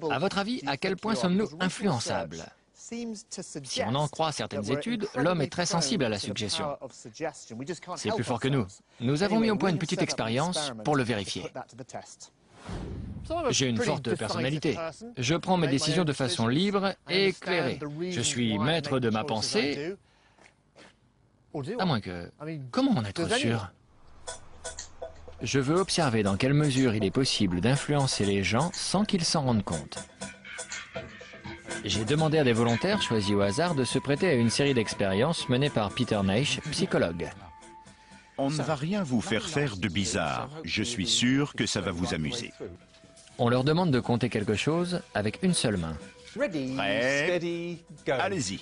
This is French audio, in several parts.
À votre avis, à quel point sommes-nous influençables? Si on en croit certaines études, l'homme est très sensible à la suggestion. C'est plus fort que nous. Nous avons mis au point une petite expérience pour le vérifier. J'ai une forte personnalité. Je prends mes décisions de façon libre et éclairée. Je suis maître de ma pensée. À moins que... Comment en être sûr? Je veux observer dans quelle mesure il est possible d'influencer les gens sans qu'ils s'en rendent compte. J'ai demandé à des volontaires choisis au hasard de se prêter à une série d'expériences menées par Peter Naish, psychologue. On ne va rien vous faire faire de bizarre. Je suis sûr que ça va vous amuser. On leur demande de compter quelque chose avec une seule main. Prêt? Allez-y.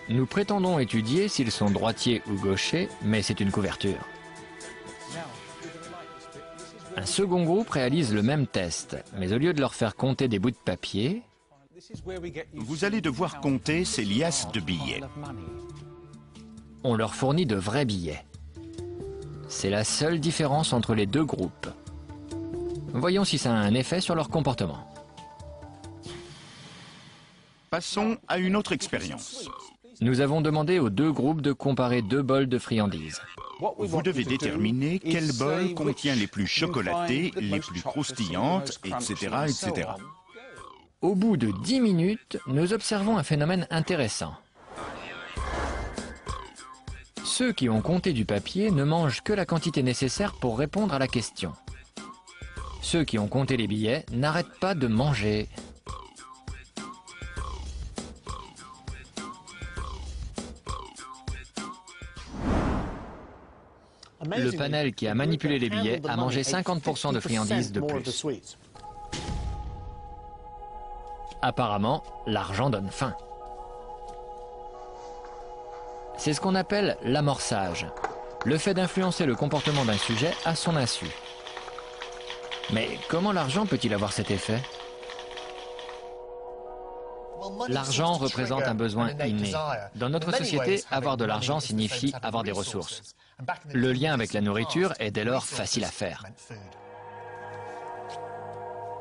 Nous prétendons étudier s'ils sont droitiers ou gauchers, mais c'est une couverture. Un second groupe réalise le même test, mais au lieu de leur faire compter des bouts de papier, Vous allez devoir compter ces liasses de billets. on leur fournit de vrais billets. C'est la seule différence entre les deux groupes. Voyons si ça a un effet sur leur comportement. Passons à une autre expérience. Nous avons demandé aux deux groupes de comparer deux bols de friandises. Vous devez déterminer quel bol contient les plus chocolatées, les plus croustillantes, etc., etc. Au bout de 10 minutes, nous observons un phénomène intéressant. Ceux qui ont compté du papier ne mangent que la quantité nécessaire pour répondre à la question. Ceux qui ont compté les billets n'arrêtent pas de manger. Le panel qui a manipulé les billets a mangé 50% de friandises de plus. Apparemment, l'argent donne faim. C'est ce qu'on appelle l'amorçage, le fait d'influencer le comportement d'un sujet à son insu. Mais comment l'argent peut-il avoir cet effet? L'argent représente un besoin inné. Dans notre société, avoir de l'argent signifie avoir des ressources. Le lien avec la nourriture est dès lors facile à faire.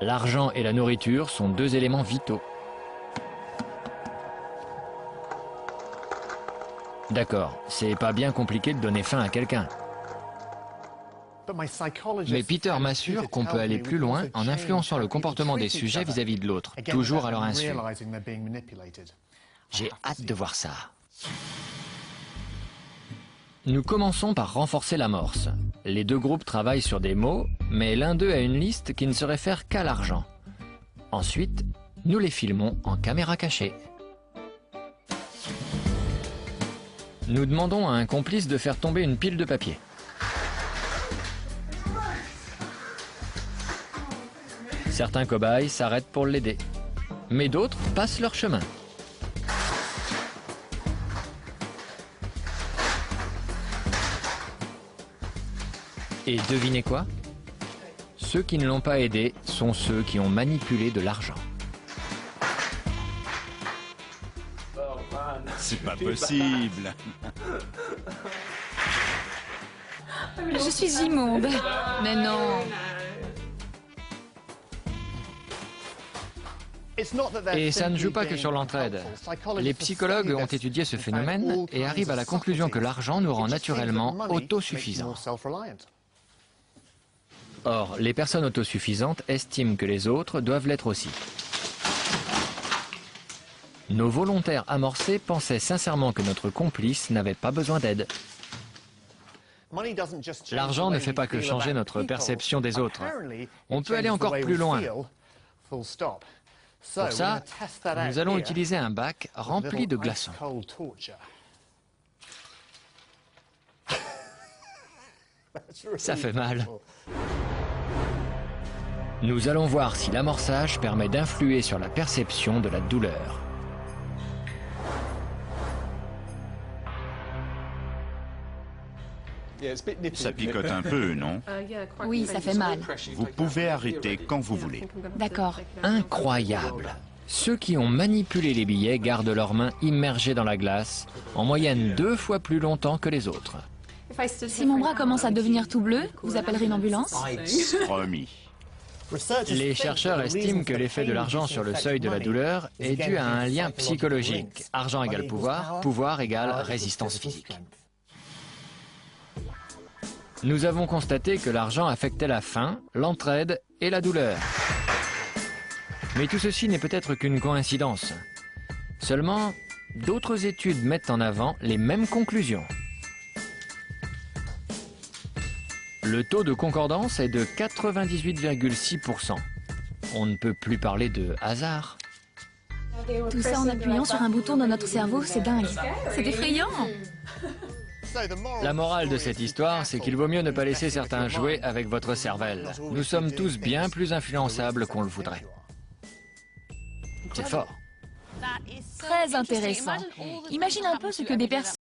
L'argent et la nourriture sont deux éléments vitaux. D'accord, c'est pas bien compliqué de donner faim à quelqu'un. Mais Peter m'assure qu'on peut aller plus loin en influençant le comportement des sujets vis-à-vis de l'autre, toujours à leur insu. J'ai hâte de voir ça. Nous commençons par renforcer l'amorce. Les deux groupes travaillent sur des mots, mais l'un d'eux a une liste qui ne se réfère qu'à l'argent. Ensuite, nous les filmons en caméra cachée. Nous demandons à un complice de faire tomber une pile de papier. Certains cobayes s'arrêtent pour l'aider, mais d'autres passent leur chemin. Et devinez quoi? Ceux qui ne l'ont pas aidé sont ceux qui ont manipulé de l'argent. C'est pas possible. Je suis immonde. Mais non. Et ça ne joue pas que sur l'entraide. Les psychologues ont étudié ce phénomène et arrivent à la conclusion que l'argent nous rend naturellement autosuffisants. Or, les personnes autosuffisantes estiment que les autres doivent l'être aussi. Nos volontaires amorcés pensaient sincèrement que notre complice n'avait pas besoin d'aide. L'argent ne fait pas que changer notre perception des autres. On peut aller encore plus loin. Pour ça, nous allons utiliser un bac rempli de glaçons. Ça fait mal. Nous allons voir si l'amorçage permet d'influer sur la perception de la douleur. Ça picote un peu, non? Oui, ça fait mal. Vous pouvez arrêter quand vous voulez. D'accord. Incroyable! Ceux qui ont manipulé les billets gardent leurs mains immergées dans la glace, en moyenne 2 fois plus longtemps que les autres. Si mon bras commence à devenir tout bleu, vous appellerez une ambulance? Promis. Les chercheurs estiment que l'effet de l'argent sur le seuil de la douleur est dû à un lien psychologique. Argent égale pouvoir, pouvoir égale résistance physique. Nous avons constaté que l'argent affectait la faim, l'entraide et la douleur. Mais tout ceci n'est peut-être qu'une coïncidence. Seulement, d'autres études mettent en avant les mêmes conclusions. Le taux de concordance est de 98,6%. On ne peut plus parler de hasard. Tout ça en appuyant sur un bouton dans notre cerveau, c'est dingue. C'est effrayant. La morale de cette histoire, c'est qu'il vaut mieux ne pas laisser certains jouer avec votre cervelle. Nous sommes tous bien plus influençables qu'on le voudrait. C'est fort. Très intéressant. Imagine un peu ce que des personnes